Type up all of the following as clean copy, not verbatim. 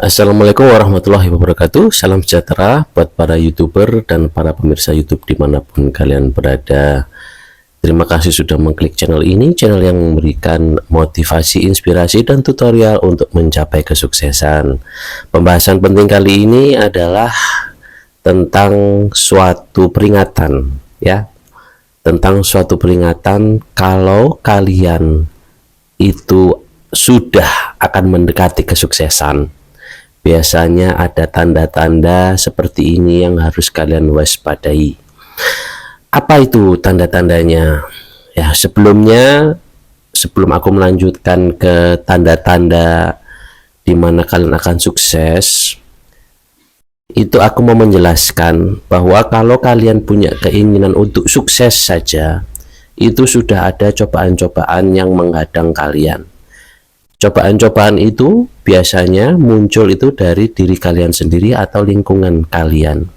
Assalamualaikum warahmatullahi wabarakatuh. Salam sejahtera buat para YouTuber dan para pemirsa YouTube dimanapun kalian berada. Terima kasih sudah mengklik channel ini, channel yang memberikan motivasi, inspirasi, dan tutorial untuk mencapai kesuksesan. Pembahasan penting kali ini adalah tentang suatu peringatan, ya. Tentang suatu peringatan kalau kalian itu sudah akan mendekati kesuksesan. Biasanya ada tanda-tanda seperti ini yang harus kalian waspadai. Apa itu tanda-tandanya? Ya, sebelum aku melanjutkan ke tanda-tanda di mana kalian akan sukses, itu aku mau menjelaskan bahwa kalau kalian punya keinginan untuk sukses saja, itu sudah ada cobaan-cobaan yang menghadang kalian. Cobaan-cobaan itu biasanya muncul itu dari diri kalian sendiri atau lingkungan kalian.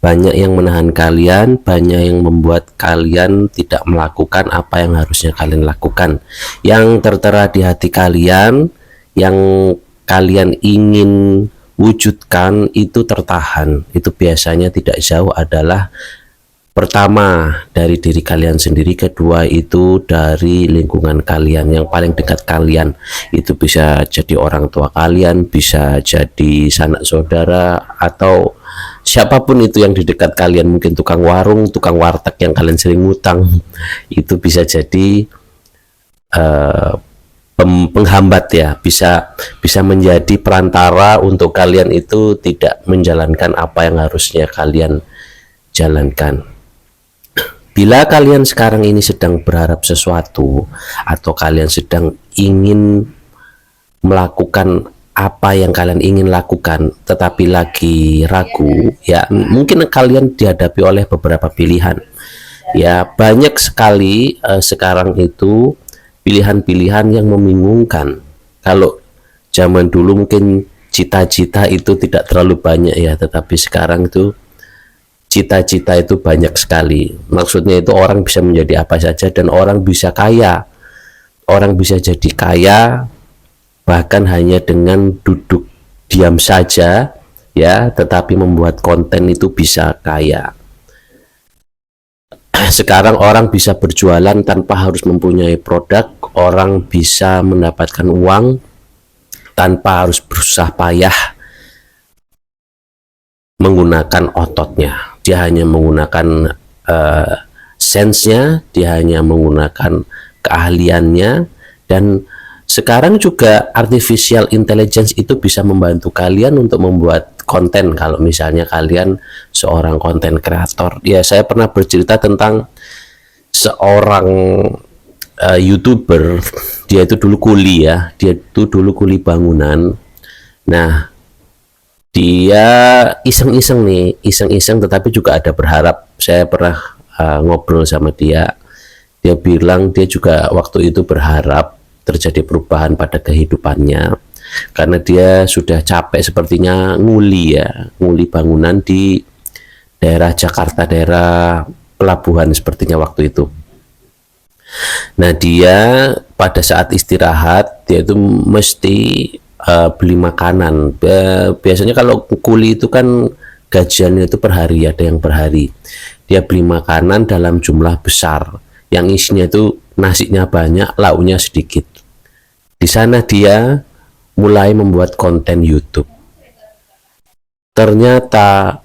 Banyak yang menahan kalian, banyak yang membuat kalian tidak melakukan apa yang harusnya kalian lakukan. Yang tertera di hati kalian, yang kalian ingin wujudkan itu tertahan. Itu biasanya tidak jauh adalah pertama dari diri kalian sendiri, kedua itu dari lingkungan kalian yang paling dekat kalian. Itu bisa jadi orang tua kalian, bisa jadi sanak saudara, atau siapapun itu yang di dekat kalian. Mungkin tukang warung, tukang warteg yang kalian sering ngutang, itu bisa jadi penghambat, ya, bisa menjadi perantara untuk kalian itu tidak menjalankan apa yang harusnya kalian jalankan. Bila kalian sekarang ini sedang berharap sesuatu, atau kalian sedang ingin melakukan apa yang kalian ingin lakukan tetapi lagi ragu, ya mungkin kalian dihadapi oleh beberapa pilihan. Ya, banyak sekali sekarang itu pilihan-pilihan yang membingungkan. Kalau zaman dulu mungkin cita-cita itu tidak terlalu banyak, ya, tetapi sekarang itu cita-cita itu banyak sekali. Maksudnya itu orang bisa menjadi apa saja dan orang bisa kaya. Orang bisa jadi kaya bahkan hanya dengan duduk diam saja, ya, tetapi membuat konten itu bisa kaya. Sekarang orang bisa berjualan tanpa harus mempunyai produk. Orang bisa mendapatkan uang tanpa harus berusaha payah menggunakan ototnya. Dia hanya menggunakan sense-nya, dia hanya menggunakan keahliannya. Dan sekarang juga artificial intelligence itu bisa membantu kalian untuk membuat konten. Kalau misalnya kalian seorang konten kreator, ya, saya pernah bercerita tentang seorang YouTuber. Dia itu dulu kuli, ya, dia itu dulu kuli bangunan. Nah, dia iseng-iseng tetapi juga ada berharap. Saya pernah ngobrol sama dia. Dia bilang dia juga waktu itu berharap terjadi perubahan pada kehidupannya, karena dia sudah capek sepertinya nguli bangunan di daerah Jakarta, daerah pelabuhan sepertinya waktu itu. Nah, dia pada saat istirahat dia itu mesti beli makanan. Biasanya kalau kuli itu kan gajiannya itu per hari, ada yang per hari. Dia beli makanan dalam jumlah besar, yang isinya itu nasinya banyak, lauknya sedikit. Di sana dia mulai membuat konten YouTube. Ternyata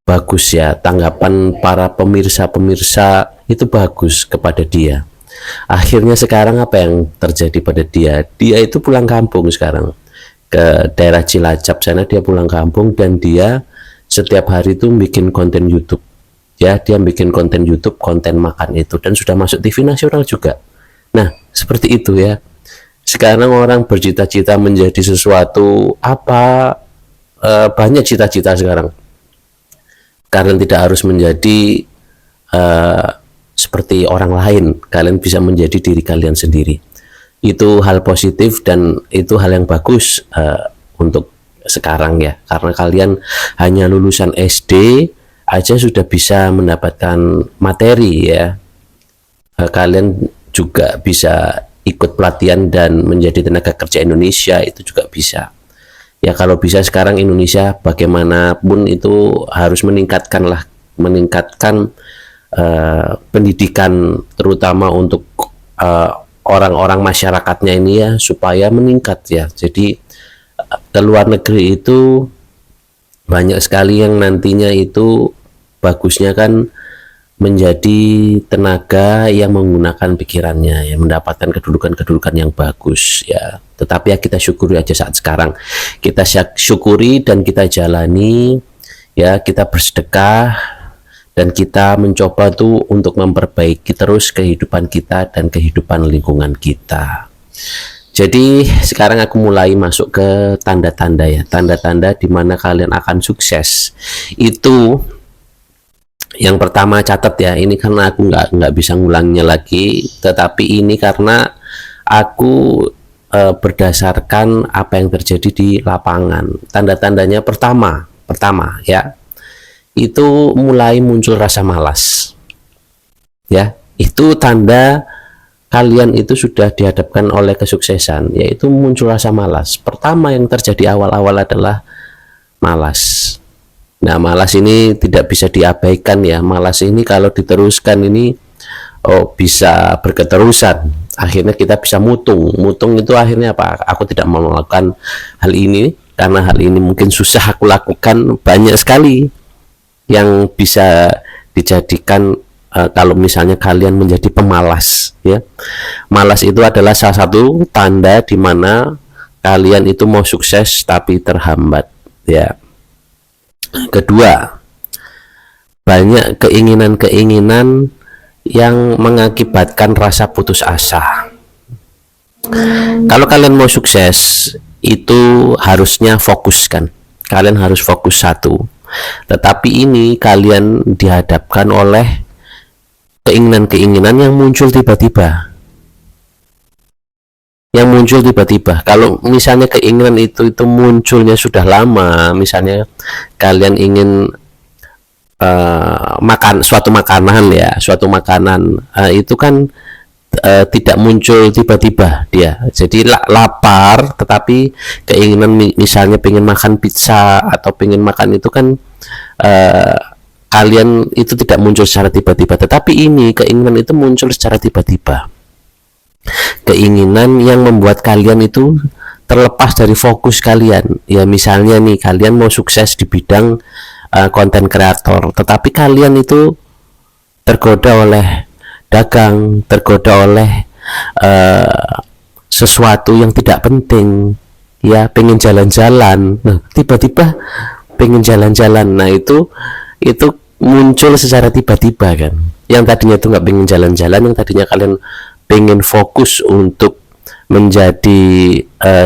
bagus, ya, tanggapan para pemirsa itu bagus kepada dia. Akhirnya sekarang apa yang terjadi pada dia? Dia itu pulang kampung sekarang ke daerah Cilacap sana. Dia pulang kampung dan dia setiap hari itu bikin konten YouTube. Ya, dia bikin konten YouTube, konten makan itu, dan sudah masuk TV nasional juga. Nah, seperti itu, ya. Sekarang orang bercita-cita menjadi sesuatu apa, banyak cita-cita sekarang. Kalian tidak harus menjadi seperti orang lain. Kalian bisa menjadi diri kalian sendiri. Itu hal positif dan itu hal yang bagus untuk sekarang, ya, karena kalian hanya lulusan SD aja sudah bisa mendapatkan materi, ya. Kalian juga bisa ikut pelatihan dan menjadi tenaga kerja Indonesia itu juga bisa. Ya kalau bisa sekarang Indonesia bagaimanapun itu harus meningkatkan pendidikan terutama untuk orang-orang masyarakatnya ini ya, supaya meningkat ya. Jadi ke luar negeri itu banyak sekali yang nantinya itu bagusnya kan menjadi tenaga yang menggunakan pikirannya, yang mendapatkan kedudukan-kedudukan yang bagus ya. Tetapi ya kita syukuri aja saat sekarang, kita syukuri dan kita jalani ya, kita bersedekah dan kita mencoba tuh untuk memperbaiki terus kehidupan kita dan kehidupan lingkungan kita. Jadi sekarang aku mulai masuk ke tanda-tanda ya, tanda-tanda di mana kalian akan sukses. Itu yang pertama, catat ya, ini karena aku nggak bisa ngulangnya lagi, tetapi ini karena aku berdasarkan apa yang terjadi di lapangan. Tanda-tandanya pertama ya, itu mulai muncul rasa malas ya. Itu tanda kalian itu sudah dihadapkan oleh kesuksesan, yaitu muncul rasa malas. Pertama yang terjadi awal-awal adalah malas. Nah, malas ini tidak bisa diabaikan ya. Malas ini kalau diteruskan ini bisa berketerusan. Akhirnya kita bisa mutung. Mutung itu akhirnya apa? Aku tidak mau melakukan hal ini karena hal ini mungkin susah aku lakukan. Banyak sekali yang bisa dijadikan kalau misalnya kalian menjadi pemalas ya. Malas itu adalah salah satu tanda di mana kalian itu mau sukses tapi terhambat ya. Kedua, banyak keinginan-keinginan yang mengakibatkan rasa putus asa. Kalau kalian mau sukses itu harusnya fokuskan. Kalian harus fokus satu. Tetapi ini kalian dihadapkan oleh keinginan-keinginan yang muncul tiba-tiba. Kalau misalnya keinginan itu munculnya sudah lama, misalnya kalian ingin makan suatu makanan ya, itu kan tidak muncul tiba-tiba dia. Jadi lapar, tetapi keinginan misalnya pengen makan pizza atau pengen makan itu kan kalian itu tidak muncul secara tiba-tiba, tetapi ini keinginan itu muncul secara tiba-tiba. Keinginan yang membuat kalian itu terlepas dari fokus kalian ya. Misalnya nih, kalian mau sukses di bidang konten kreator, tetapi kalian itu tergoda oleh dagang, tergoda oleh sesuatu yang tidak penting ya, pengen jalan-jalan. Nah, tiba-tiba pengen jalan-jalan, nah itu muncul secara tiba-tiba kan. Yang tadinya itu nggak pengen jalan-jalan, yang tadinya kalian pengen fokus untuk menjadi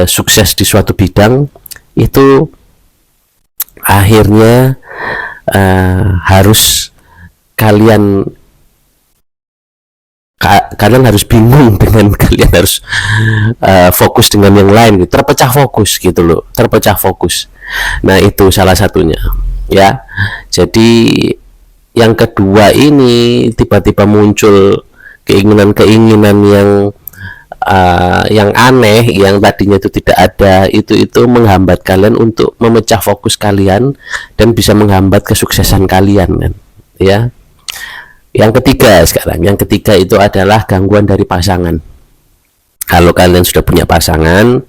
sukses di suatu bidang, itu akhirnya harus kalian harus bingung dengan kalian harus fokus dengan yang lain, terpecah fokus gitu loh, terpecah fokus. Nah, itu salah satunya ya. Jadi yang kedua ini tiba-tiba muncul keinginan-keinginan yang aneh, yang tadinya itu tidak ada, itu menghambat kalian untuk memecah fokus kalian dan bisa menghambat kesuksesan kalian kan ya. Yang ketiga itu adalah gangguan dari pasangan. Kalau kalian sudah punya pasangan,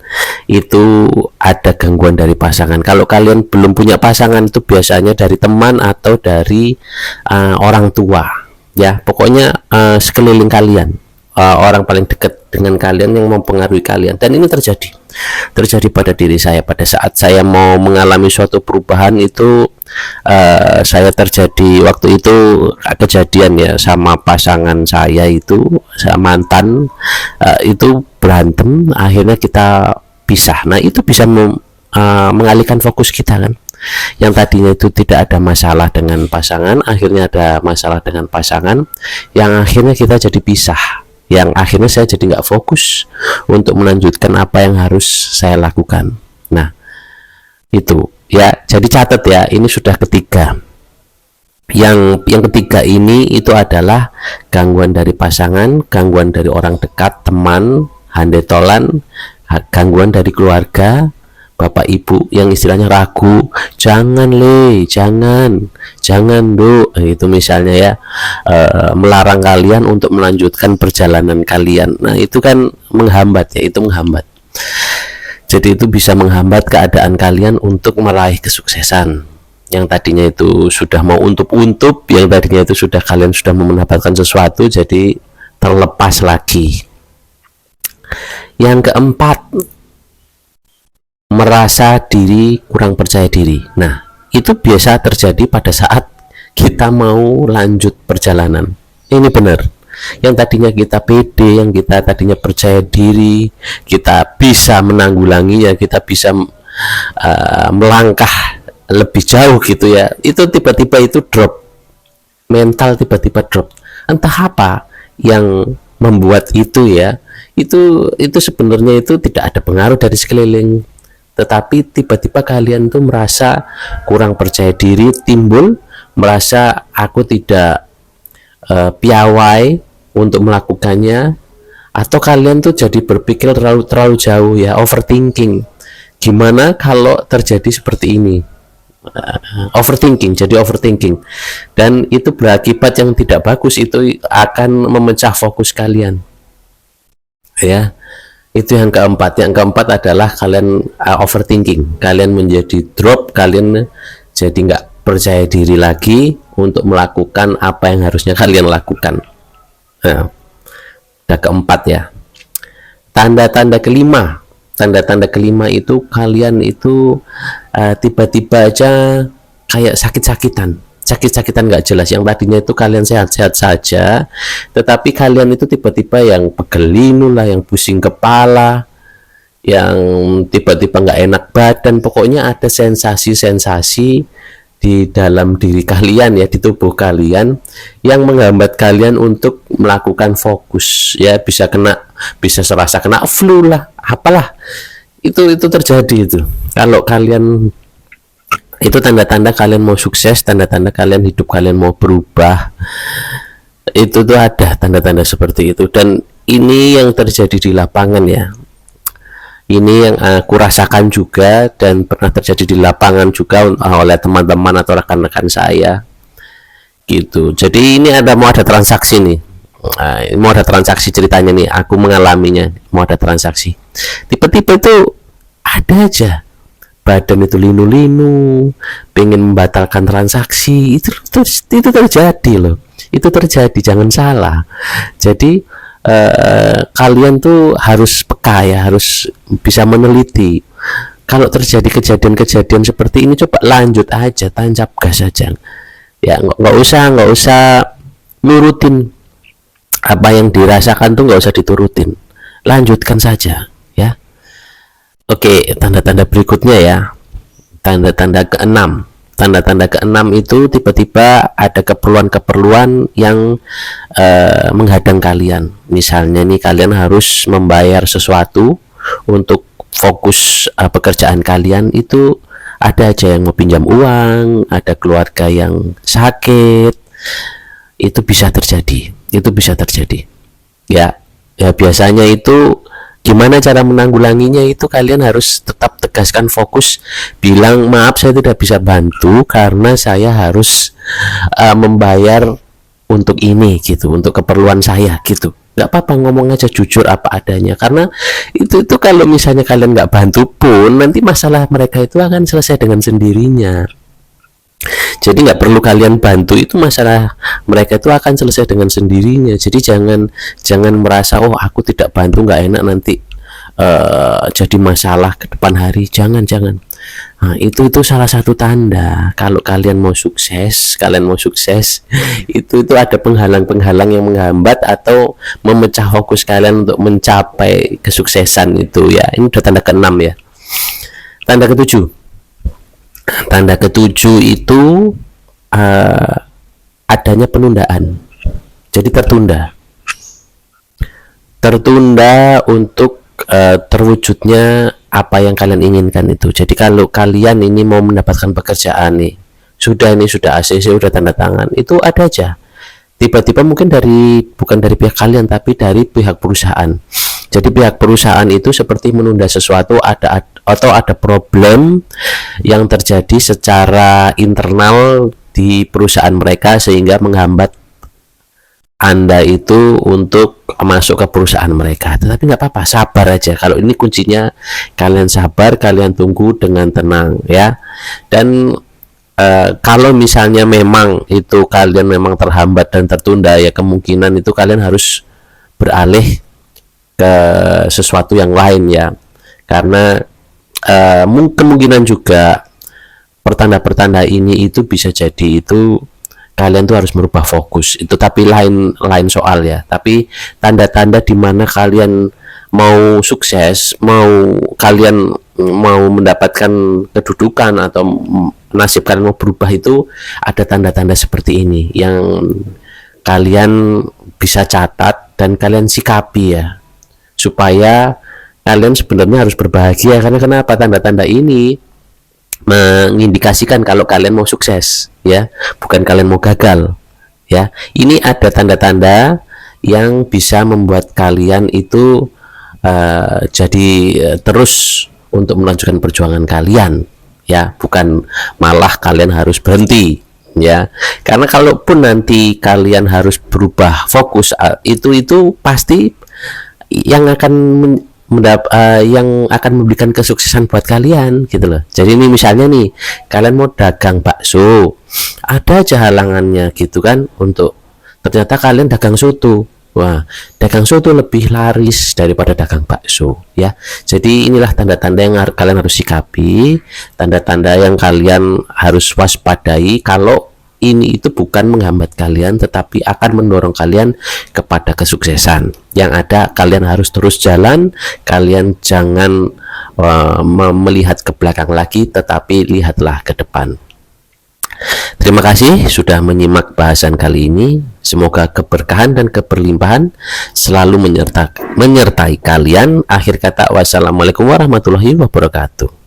itu ada gangguan dari pasangan. Kalau kalian belum punya pasangan, itu biasanya dari teman atau dari orang tua ya. Pokoknya sekeliling kalian, orang paling dekat dengan kalian yang mempengaruhi kalian. Dan ini terjadi pada diri saya pada saat saya mau mengalami suatu perubahan. Itu saya terjadi waktu itu kejadian ya sama pasangan saya, itu sama mantan, itu berantem, akhirnya kita pisah. Nah, itu bisa mengalihkan fokus kita kan. Yang tadinya itu tidak ada masalah dengan pasangan, akhirnya ada masalah dengan pasangan, yang akhirnya kita jadi pisah, yang akhirnya saya jadi nggak fokus untuk melanjutkan apa yang harus saya lakukan. Nah, itu ya, jadi catat ya, ini sudah ketiga. Yang ketiga ini itu adalah gangguan dari pasangan, gangguan dari orang dekat, teman, handetolan, gangguan dari keluarga, bapak ibu yang istilahnya ragu, jangan jangan itu misalnya ya, melarang kalian untuk melanjutkan perjalanan kalian. Nah itu kan menghambat ya, itu menghambat. Jadi itu bisa menghambat keadaan kalian untuk meraih kesuksesan. Yang tadinya itu sudah mau untup-untup, yang tadinya itu kalian sudah mau mendapatkan sesuatu, jadi terlepas lagi. Yang keempat, merasa diri kurang percaya diri. Nah, itu biasa terjadi pada saat kita mau lanjut perjalanan. Ini benar. Yang tadinya kita pede, yang kita tadinya percaya diri, kita bisa menanggulanginya, kita bisa melangkah lebih jauh gitu ya. Itu tiba-tiba itu drop. Mental tiba-tiba drop. Entah apa yang membuat itu ya. Itu sebenarnya itu tidak ada pengaruh dari sekeliling. Tetapi tiba-tiba kalian tuh merasa kurang percaya diri, timbul merasa aku tidak piawai untuk melakukannya, atau kalian tuh jadi berpikir terlalu jauh ya, overthinking. Gimana kalau terjadi seperti ini? Overthinking, jadi overthinking, dan itu berakibat yang tidak bagus, itu akan memecah fokus kalian ya. Itu yang keempat. Yang keempat adalah kalian overthinking, kalian menjadi drop, kalian jadi nggak percaya diri lagi untuk melakukan apa yang harusnya kalian lakukan. Nah, ada keempat ya. Tanda-tanda kelima itu kalian itu tiba-tiba aja kayak sakit-sakitan nggak jelas. Yang tadinya itu kalian sehat-sehat saja, tetapi kalian itu tiba-tiba yang pegel linu lah, yang pusing kepala, yang tiba-tiba nggak enak badan. Pokoknya ada sensasi-sensasi di dalam diri kalian ya, di tubuh kalian, yang menghambat kalian untuk melakukan fokus ya. Bisa serasa kena flu lah, apalah itu terjadi. Itu kalau kalian, itu tanda-tanda kalian mau sukses, tanda-tanda kalian hidup kalian mau berubah. Itu tuh ada tanda-tanda seperti itu, dan ini yang terjadi di lapangan ya. Ini yang aku rasakan juga, dan pernah terjadi di lapangan juga oleh teman-teman atau rekan-rekan saya gitu. Jadi ini mau ada transaksi nih, mau ada transaksi ceritanya nih, aku mengalaminya. Mau ada transaksi, tiba-tiba itu ada aja badan itu linu-linu, pengen membatalkan transaksi. Itu terjadi loh, itu terjadi, jangan salah. Jadi kalian tuh harus peka ya, harus bisa meneliti. Kalau terjadi kejadian-kejadian seperti ini, coba lanjut aja, tancap gas aja ya. Nggak usah nurutin apa yang dirasakan tuh, nggak usah diturutin, lanjutkan saja ya. Oke, tanda-tanda berikutnya ya. Tanda-tanda keenam. Tanda-tanda keenam itu tiba-tiba ada keperluan-keperluan yang menghadang kalian. Misalnya nih, kalian harus membayar sesuatu untuk fokus pekerjaan kalian. Itu ada aja yang mau pinjam uang, ada keluarga yang sakit. Itu bisa terjadi. Ya biasanya itu gimana cara menanggulanginya, itu kalian harus tetap tegaskan fokus, bilang maaf saya tidak bisa bantu karena saya harus membayar untuk ini gitu, untuk keperluan saya gitu. Nggak apa-apa, ngomong aja jujur apa adanya, karena itu kalau misalnya kalian nggak bantu pun nanti masalah mereka itu akan selesai dengan sendirinya. Jadi nggak perlu kalian bantu, itu masalah mereka itu akan selesai dengan sendirinya. Jadi jangan merasa oh aku tidak bantu nggak enak nanti jadi masalah ke depan hari. Jangan. Nah, itu salah satu tanda kalau kalian mau sukses itu ada penghalang yang menghambat atau memecah fokus kalian untuk mencapai kesuksesan itu ya. Ini udah tanda keenam ya. Tanda ketujuh itu adanya penundaan. Jadi tertunda untuk terwujudnya apa yang kalian inginkan itu. Jadi kalau kalian ini mau mendapatkan pekerjaan nih, sudah ACC, sudah tanda tangan, itu ada aja tiba-tiba, mungkin bukan dari pihak kalian tapi dari pihak perusahaan, Jadi pihak perusahaan itu seperti menunda sesuatu, atau ada problem yang terjadi secara internal di perusahaan mereka sehingga menghambat Anda itu untuk masuk ke perusahaan mereka. Tetapi nggak apa-apa, sabar aja. Kalau ini kuncinya, kalian sabar, kalian tunggu dengan tenang ya. Dan kalau misalnya memang itu kalian memang terhambat dan tertunda, ya kemungkinan itu kalian harus beralih ke sesuatu yang lain ya. Karena kemungkinan juga pertanda-pertanda ini itu bisa jadi itu kalian tuh harus merubah fokus itu, tapi lain soal ya. Tapi tanda-tanda di mana kalian mau sukses, kalian mau mendapatkan kedudukan atau nasib kalian mau berubah, itu ada tanda-tanda seperti ini yang kalian bisa catat dan kalian sikapi ya, supaya kalian sebenarnya harus berbahagia. Karena kenapa? Tanda-tanda ini mengindikasikan kalau kalian mau sukses ya, bukan kalian mau gagal ya. Ini ada tanda-tanda yang bisa membuat kalian itu jadi terus untuk melanjutkan perjuangan kalian ya, bukan malah kalian harus berhenti ya. Karena kalaupun nanti kalian harus berubah fokus, itu pasti yang akan yang akan memberikan kesuksesan buat kalian gitu loh. Jadi ini misalnya nih, kalian mau dagang bakso, ada aja halangannya gitu kan, untuk ternyata kalian dagang soto. Wah, dagang soto lebih laris daripada dagang bakso ya. Jadi inilah tanda-tanda yang kalian harus sikapi, tanda-tanda yang kalian harus waspadai. Kalau ini itu bukan menghambat kalian, tetapi akan mendorong kalian kepada kesuksesan. Yang ada, kalian harus terus jalan. Kalian jangan melihat ke belakang lagi, tetapi lihatlah ke depan. Terima kasih sudah menyimak bahasan kali ini. Semoga keberkahan dan keberlimpahan selalu menyertai kalian. Akhir kata, wassalamualaikum warahmatullahi wabarakatuh.